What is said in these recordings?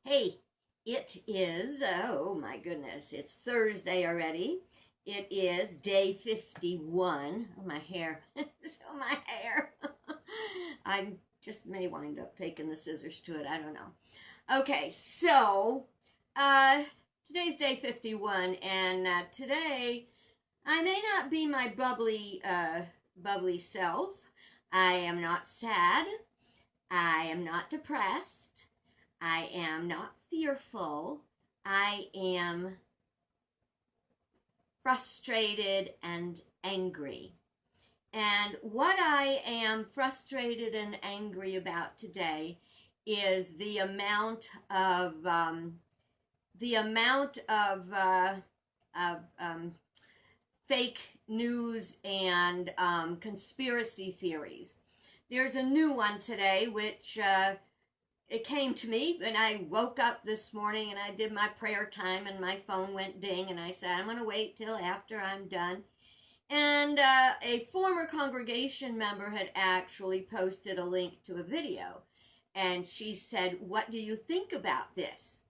Hey, it is, oh my goodness, it's Thursday already. It is day 51. Oh, my hair. Oh, my hair. I just may wind up taking the scissors to it. I don't know. Okay, so today's day 51, and today I may not be my bubbly self. I am not sad. I am not depressed. I am not fearful. I am frustrated and angry. And what I am frustrated and angry about today is the amount of of fake news and conspiracy theories. There's a new one today, which it came to me when I woke up this morning and I did my prayer time and my phone went ding and I said, I'm going to wait till after I'm done. And a former congregation member had actually posted a link to a video. And she said, what do you think about this?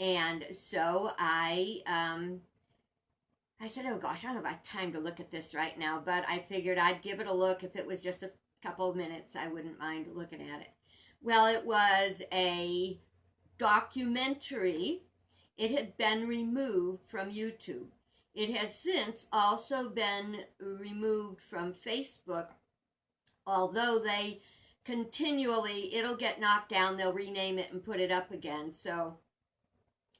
And so I said, oh gosh, I don't have time to look at this right now, but I figured I'd give it a look. If it was just a couple of minutes, I wouldn't mind looking at it. Well, it was a documentary. It had been removed from YouTube. It has since also been removed from Facebook, although they continually, it'll get knocked down, they'll rename it and put it up again. So,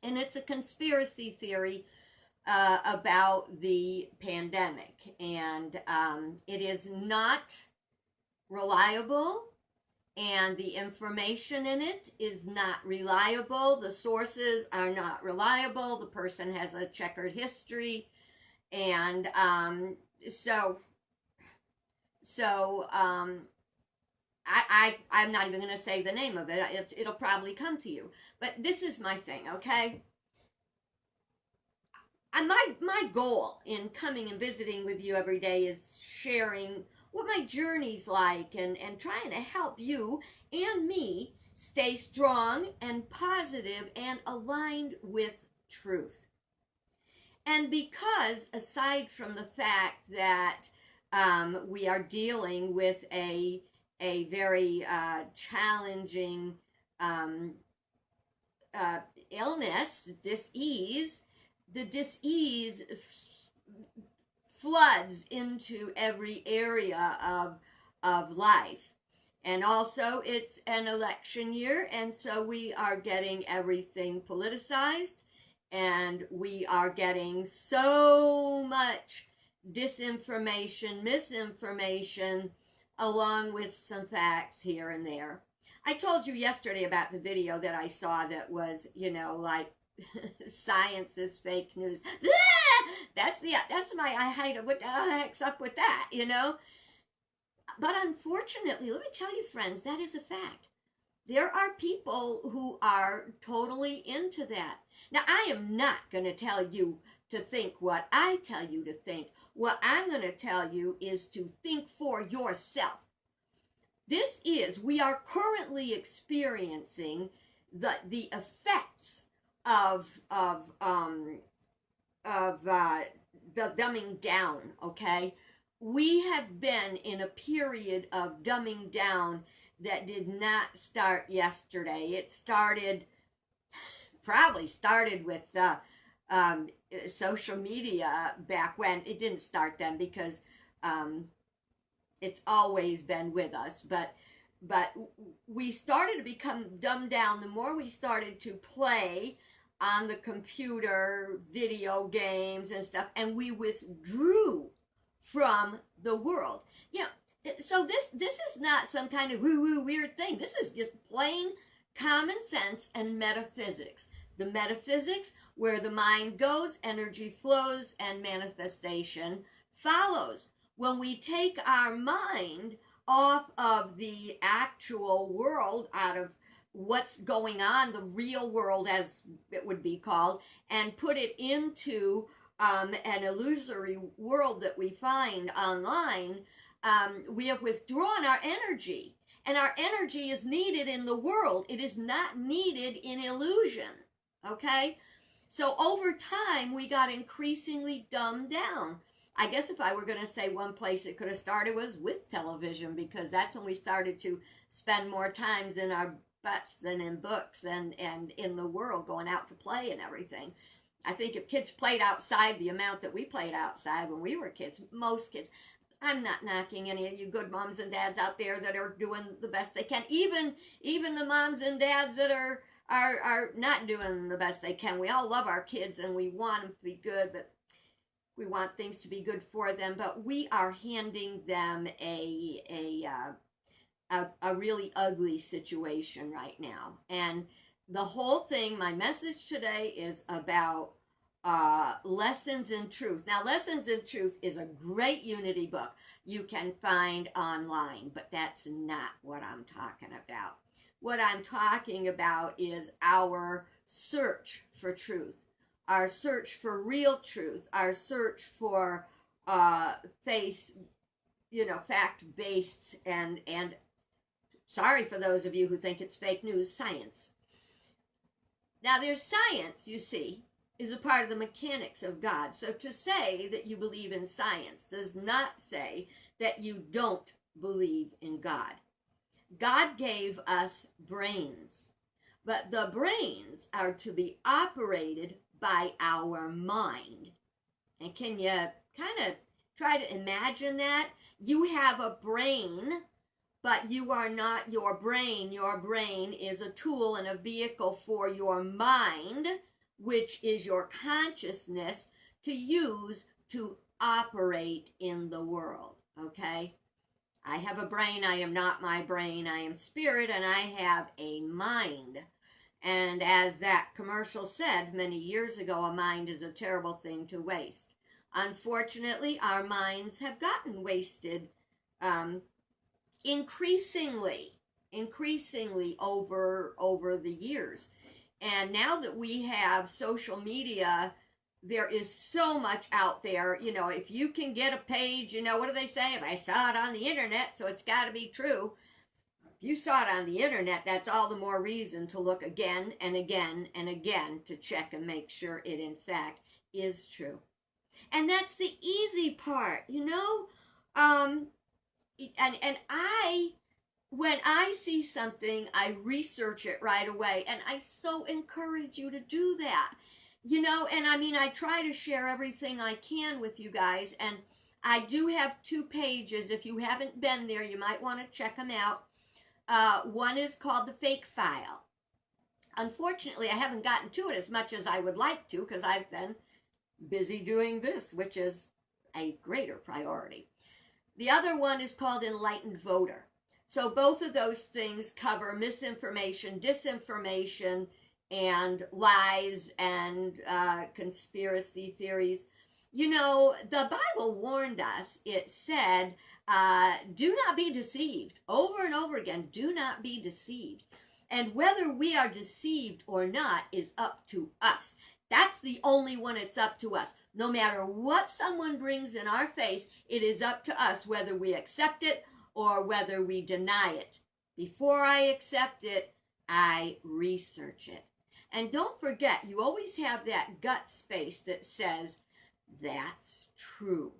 and it's a conspiracy theory about the pandemic, and it is not reliable. And the information in it is not reliable. The sources are not reliable. The person has a checkered history. And I'm not even going to say the name of it. It'll probably come to you. But this is my thing, okay? My goal in coming and visiting with you every day is sharing what my journey's like and trying to help you and me stay strong and positive and aligned with truth. And because aside from the fact that we are dealing with a very challenging illness, disease, the disease floods into every area of life. And also it's an election year, and so we are getting everything politicized, and we are getting so much disinformation, misinformation, along with some facts here and there. I told you yesterday about the video that I saw that was, like science is fake news. That's my height of what the heck's up with that, But unfortunately, let me tell you, friends, that is a fact. There are people who are totally into that. Now, I am not going to tell you to think what I tell you to think. What I'm going to tell you is to think for yourself. We are currently experiencing the effects of the dumbing down, okay? We have been in a period of dumbing down that did not start yesterday. It probably started with social media back when. It didn't start then because it's always been with us, but we started to become dumbed down the more we started to play on the computer, video games and stuff, and we withdrew from the world. So this is not some kind of woo-woo weird thing. This is just plain common sense and metaphysics. The metaphysics, where the mind goes, energy flows, and manifestation follows. When we take our mind off of the actual world, out of what's going on, the real world as it would be called, and put it into an illusory world that we find online, we have withdrawn our energy. And our energy is needed in the world. It is not needed in illusion. Okay? So over time, we got increasingly dumbed down. I guess if I were going to say one place it could have started was with television, because that's when we started to spend more times in our butts than in books and in the world, going out to play and everything. I think if kids played outside the amount that we played outside when we were kids, most kids, I'm not knocking any of you good moms and dads out there that are doing the best they can. Even the moms and dads that are not doing the best they can. We all love our kids and we want them to be good, but we want things to be good for them. But we are handing them a really ugly situation right now. And the whole thing, my message today is about Lessons in Truth. Now, Lessons in Truth is a great unity book you can find online, but that's not what I'm talking about. What I'm talking about is our search for truth, our search for real truth, our search for fact-based and sorry for those of you who think it's fake news, science. Now, there's science, you see, is a part of the mechanics of God. So to say that you believe in science does not say that you don't believe in God. God gave us brains, but the brains are to be operated by our mind. And can you kind of try to imagine that? You have a brain, but you are not your brain. Your brain is a tool and a vehicle for your mind, which is your consciousness, to use to operate in the world, okay? I have a brain. I am not my brain. I am spirit, and I have a mind. And as that commercial said many years ago, a mind is a terrible thing to waste. Unfortunately, our minds have gotten wasted increasingly over the years. And now that we have social media, there is so much out there. You know, if you can get a page, you know, what do they say? If I saw it on the internet, so it's got to be true. If you saw it on the internet, that's all the more reason to look again and again and again to check and make sure it in fact is true. And that's the easy part, you know? When I see something, I research it right away, and I so encourage you to do that. You know, and I mean, I try to share everything I can with you guys, and I do have 2 pages. If you haven't been there, you might want to check them out. One is called The Fake File. Unfortunately, I haven't gotten to it as much as I would like to, because I've been busy doing this, which is a greater priority. The other one is called Enlightened Voter. So both of those things cover misinformation, disinformation, and lies and conspiracy theories. You know, the Bible warned us. It said, do not be deceived. Over and over again, do not be deceived. And whether we are deceived or not is up to us. That's the only one it's up to us. No matter what someone brings in our face, it is up to us whether we accept it or whether we deny it. Before I accept it, I research it. And don't forget, you always have that gut space that says, that's true.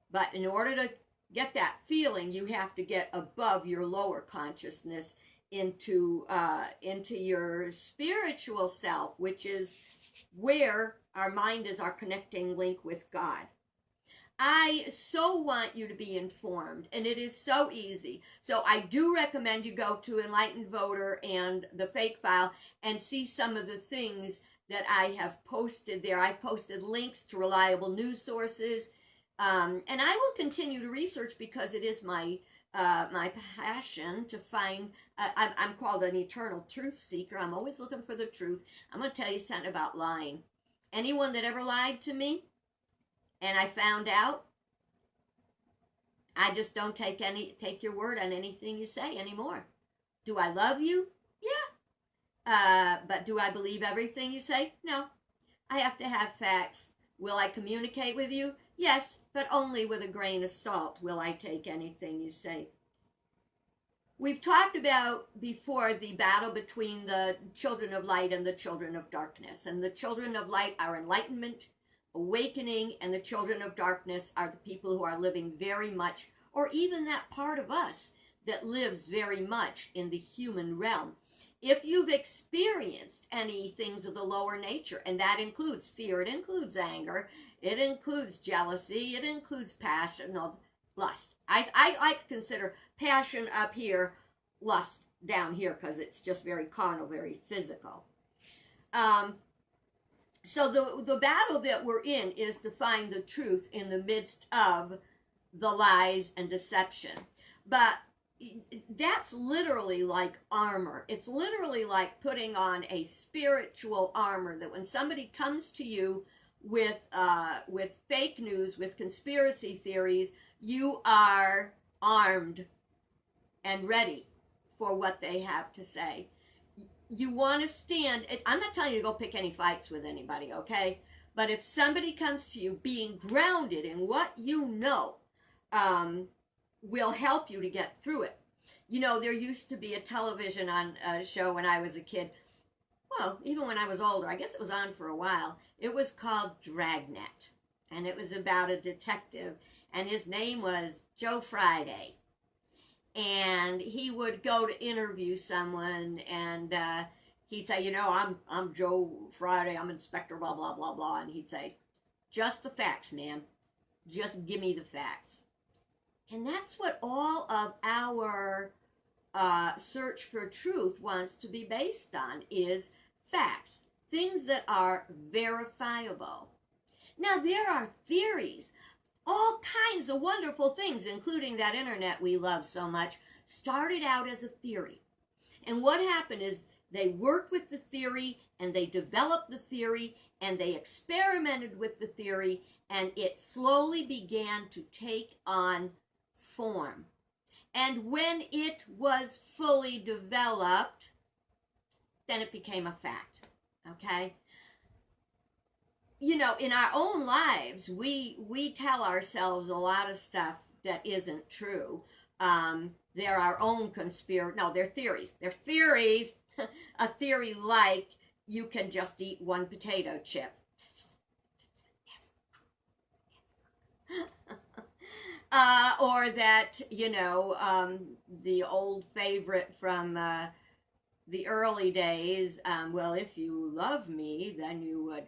But in order to get that feeling, you have to get above your lower consciousness into your spiritual self, which is where our mind is our connecting link with God. I so want you to be informed, and it is so easy. So I do recommend you go to Enlightened Voter and The Fake File and see some of the things that I have posted there. I've posted links to reliable news sources, and I will continue to research because it is my passion to find. I'm called an eternal truth seeker. I'm always looking for the truth. I'm going to tell you something about lying. Anyone that ever lied to me, and I found out, I just don't take your word on anything you say anymore. Do I love you? Yeah. But do I believe everything you say? No. I have to have facts. Will I communicate with you? Yes, but only with a grain of salt will I take anything you say. We've talked about before the battle between the children of light and the children of darkness. And the children of light are enlightenment, awakening, and the children of darkness are the people who are living very much, or even that part of us that lives very much in the human realm. If you've experienced any things of the lower nature, and that includes fear, it includes anger, it includes jealousy, it includes passion, no, lust. I like to consider passion up here, lust down here, because it's just very carnal, very physical. So the battle that we're in is to find the truth in the midst of the lies and deception. But that's literally like armor. It's literally like putting on a spiritual armor, that when somebody comes to you with fake news, with conspiracy theories, you are armed and ready for what they have to say. You want to stand. I'm not telling you to go pick any fights with anybody, okay? But if somebody comes to you, being grounded in what you know will help you to get through it. You know, there used to be a television show when I was a kid. Well, even when I was older, I guess it was on for a while. It was called Dragnet, and it was about a detective, and his name was Joe Friday. And he would go to interview someone, and he'd say, you know, I'm Joe Friday, I'm Inspector, blah, blah, blah, blah. And he'd say, just the facts, man. Just give me the facts. And that's what all of our search for truth wants to be based on, is facts. Things that are verifiable. Now, there are theories. All kinds of wonderful things, including that internet we love so much, started out as a theory. And what happened is they worked with the theory, and they developed the theory, and they experimented with the theory, and it slowly began to take on form. And when it was fully developed, then it became a fact, okay? You know, in our own lives, we tell ourselves a lot of stuff that isn't true. They're our own they're theories. They're theories. A theory like you can just eat one potato chip. Or that, you know, the old favorite from the early days, well, if you love me, then you would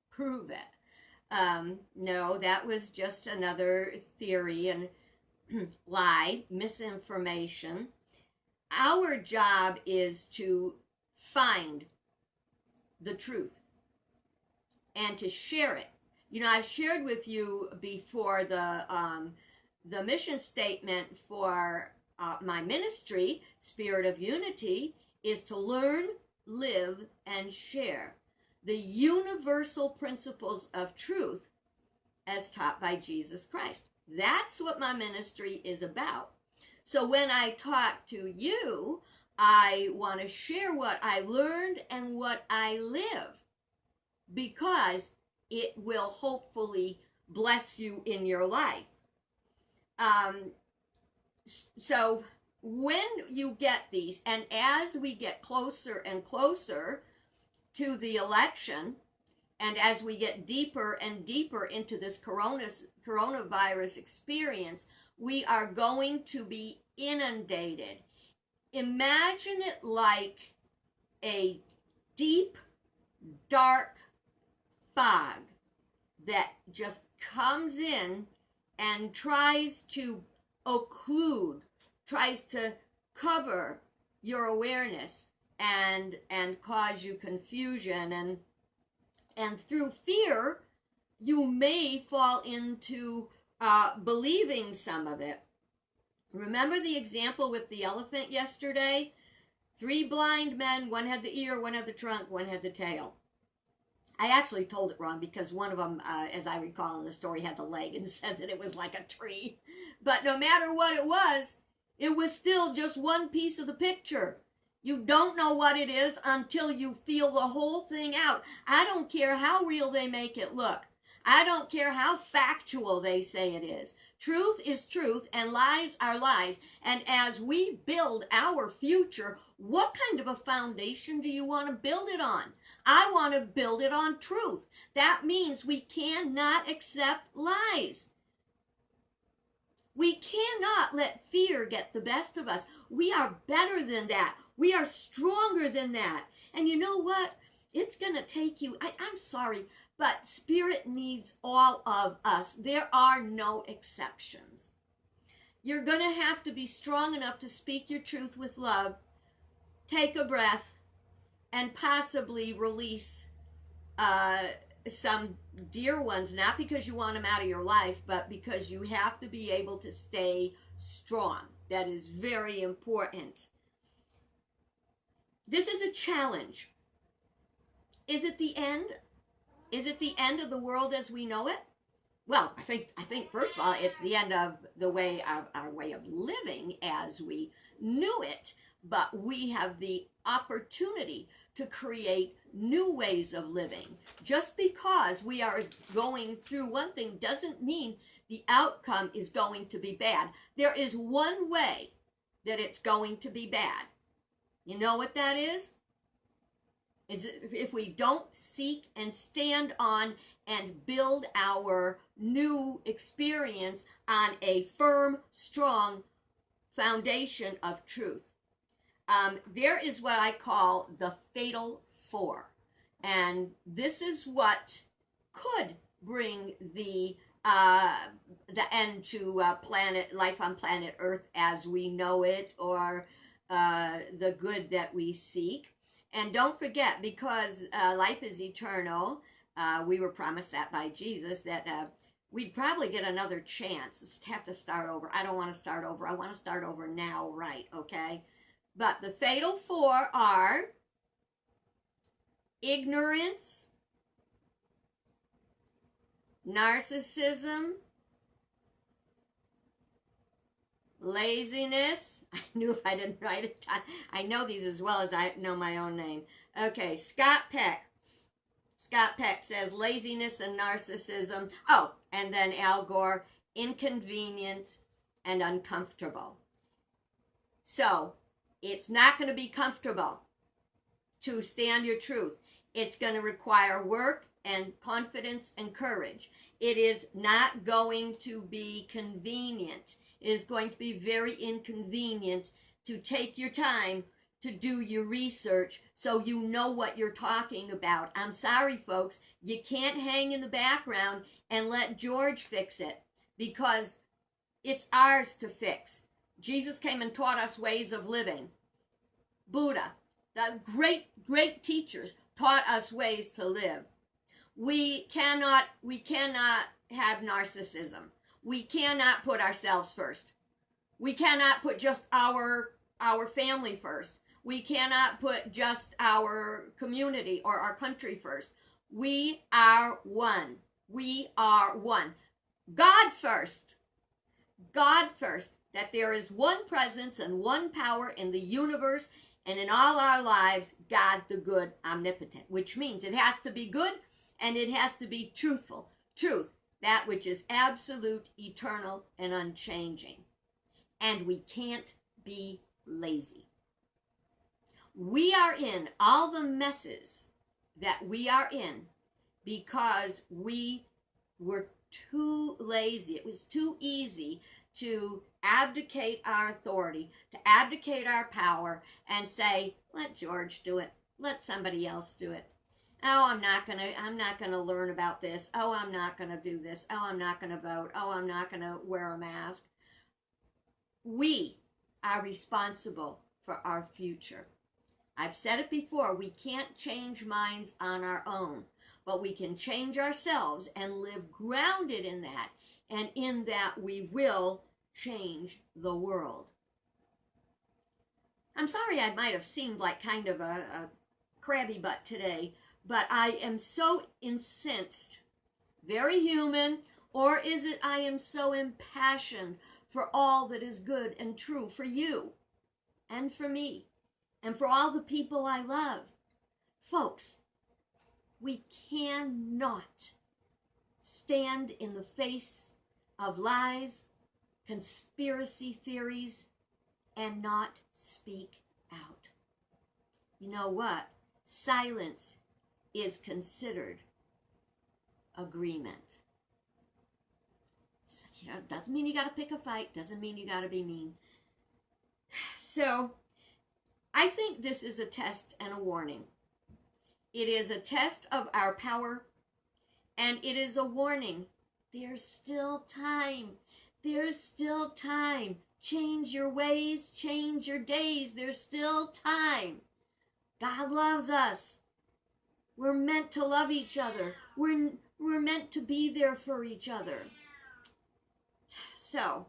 prove it. No, that was just another theory and lie, misinformation. Our job is to find the truth and to share it. You know, I've shared with you before the mission statement for my ministry, Spirit of Unity, is to learn, live, and share the universal principles of truth as taught by Jesus Christ. That's what my ministry is about. So when I talk to you, I want to share what I learned and what I live, because it will hopefully bless you in your life. So when you get these, and as we get closer and closer to the election, and as we get deeper and deeper into this coronavirus experience, we are going to be inundated. Imagine it like a deep, dark fog that just comes in and tries to occlude, tries to cover your awareness and cause you confusion, and through fear you may fall into believing some of it. Remember the example with the elephant yesterday? 3 blind men, one had the ear, one had the trunk, one had the tail. I actually told it wrong because one of them, as I recall in the story, had the leg and said that it was like a tree. But no matter what it was still just one piece of the picture. You don't know what it is until you feel the whole thing out. I don't care how real they make it look. I don't care how factual they say it is. Truth is truth and lies are lies. And as we build our future, what kind of a foundation do you want to build it on? I want to build it on truth. That means we cannot accept lies. We cannot let fear get the best of us. We are better than that. We are stronger than that. And you know what? It's going to take you, I'm sorry, but spirit needs all of us. There are no exceptions. You're going to have to be strong enough to speak your truth with love, take a breath, and possibly release some dear ones, not because you want them out of your life, but because you have to be able to stay strong. That is very important. This is a challenge. Is it the end? Is it the end of the world as we know it? Well, I think first of all, it's the end of the way our way of living as we knew it. But we have the opportunity to create new ways of living. Just because we are going through one thing doesn't mean the outcome is going to be bad. There is one way that it's going to be bad. You know what that is? It's if we don't seek and stand on and build our new experience on a firm, strong foundation of truth. There is what I call the fatal four. And this is what could bring the end to life on planet Earth as we know it, or the good that we seek. And don't forget, because life is eternal, we were promised that by Jesus, that we'd probably get another chance. Just have to start over. I don't want to start over. I want to start over now, right, okay? But the fatal four are ignorance, narcissism, laziness. I knew if I didn't write it down. I know these as well as I know my own name. Okay, Scott Peck. Scott Peck says laziness and narcissism. Oh, and then Al Gore, inconvenient and uncomfortable. So, it's not going to be comfortable to stand your truth. It's going to require work and confidence and courage. It is not going to be convenient. It is going to be very inconvenient to take your time to do your research so you know what you're talking about. I'm sorry, folks. You can't hang in the background and let George fix it, because it's ours to fix. Jesus came and taught us ways of living. Buddha, the great teachers, taught us ways to live. We cannot have narcissism. We cannot put ourselves first. We cannot put just our family first. We cannot put just our community or our country first. We are one. We are one. God first. God first. That there is one presence and one power in the universe and in all our lives, God the good, omnipotent, which means it has to be good and it has to be truthful. Truth, that which is absolute, eternal, and unchanging. And we can't be lazy. We are in all the messes that we are in because we were too lazy. It was too easy to abdicate our authority, to abdicate our power, and say, let George do it. Let somebody else do it. Oh, I'm not gonna learn about this. Oh, I'm not gonna do this. Oh, I'm not gonna vote. Oh, I'm not gonna wear a mask. We are responsible for our future. I've said it before, we can't change minds on our own, but we can change ourselves and live grounded in that. And in that, we will change the world. I'm sorry I might have seemed like kind of a crabby butt today, but I am so incensed, very human, or is it I am so impassioned for all that is good and true for you and for me and for all the people I love. Folks, we cannot stand in the face of lies, conspiracy theories, and not speak out. You know what? Silence is considered agreement. So, doesn't mean you got to pick a fight. Doesn't mean you got to be mean. So, I think this is a test and a warning. It is a test of our power, and it is a warning. There's still time. There's still time. Change your ways, change your days. There's still time. God loves us. We're meant to love each other. We're meant to be there for each other. So,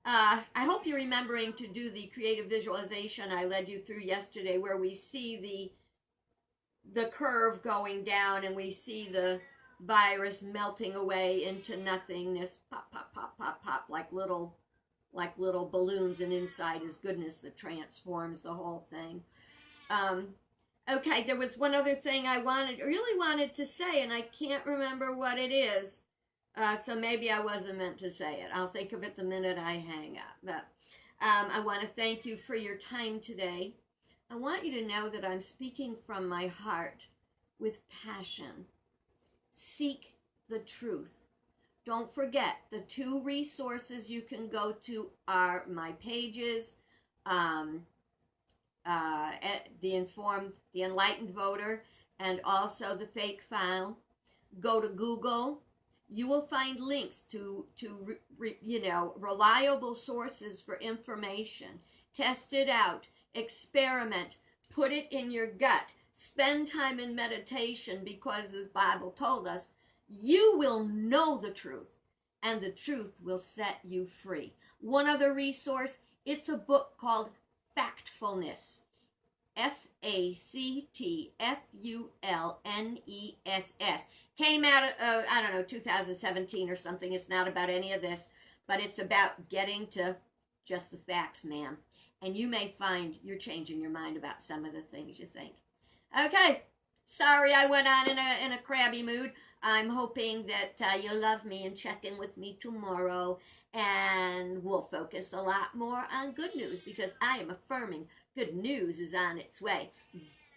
I hope you're remembering to do the creative visualization I led you through yesterday, where we see the curve going down and we see the virus melting away into nothingness. Pop, pop, pop, pop, pop, like little balloons, and inside is goodness that transforms the whole thing. Okay, there was one other thing I really wanted to say, and I can't remember what it is. So maybe I wasn't meant to say it. I'll think of it the minute I hang up. But I want to thank you for your time today. I want you to know that I'm speaking from my heart with passion. Seek the truth. Don't forget, the 2 resources you can go to are my pages, the Enlightened Voter, and also the Fake File. Go to Google. You will find links to reliable sources for information. Test it out. Experiment. Put it in your gut. Spend time in meditation, because as Bible told us, you will know the truth, and the truth will set you free. One other resource, it's a book called Factfulness. Factfulness. Came out of, 2017 or something. It's not about any of this, but it's about getting to just the facts, ma'am. And you may find you're changing your mind about some of the things you think. Okay, sorry I went on in a crabby mood. I'm hoping that you'll love me and check in with me tomorrow, and we'll focus a lot more on good news, because I am affirming good news is on its way.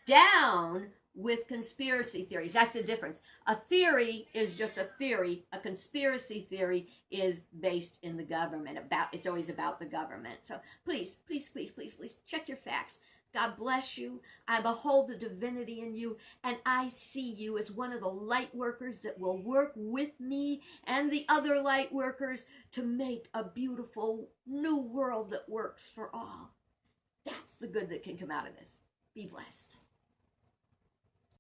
Down with conspiracy theories. That's the difference. A theory is just a theory. A conspiracy theory is based in the government. It's always about the government. So please, please, please, please, please check your facts. God bless you. I behold the divinity in you, and I see you as one of the light workers that will work with me and the other light workers to make a beautiful new world that works for all. That's the good that can come out of this. Be blessed.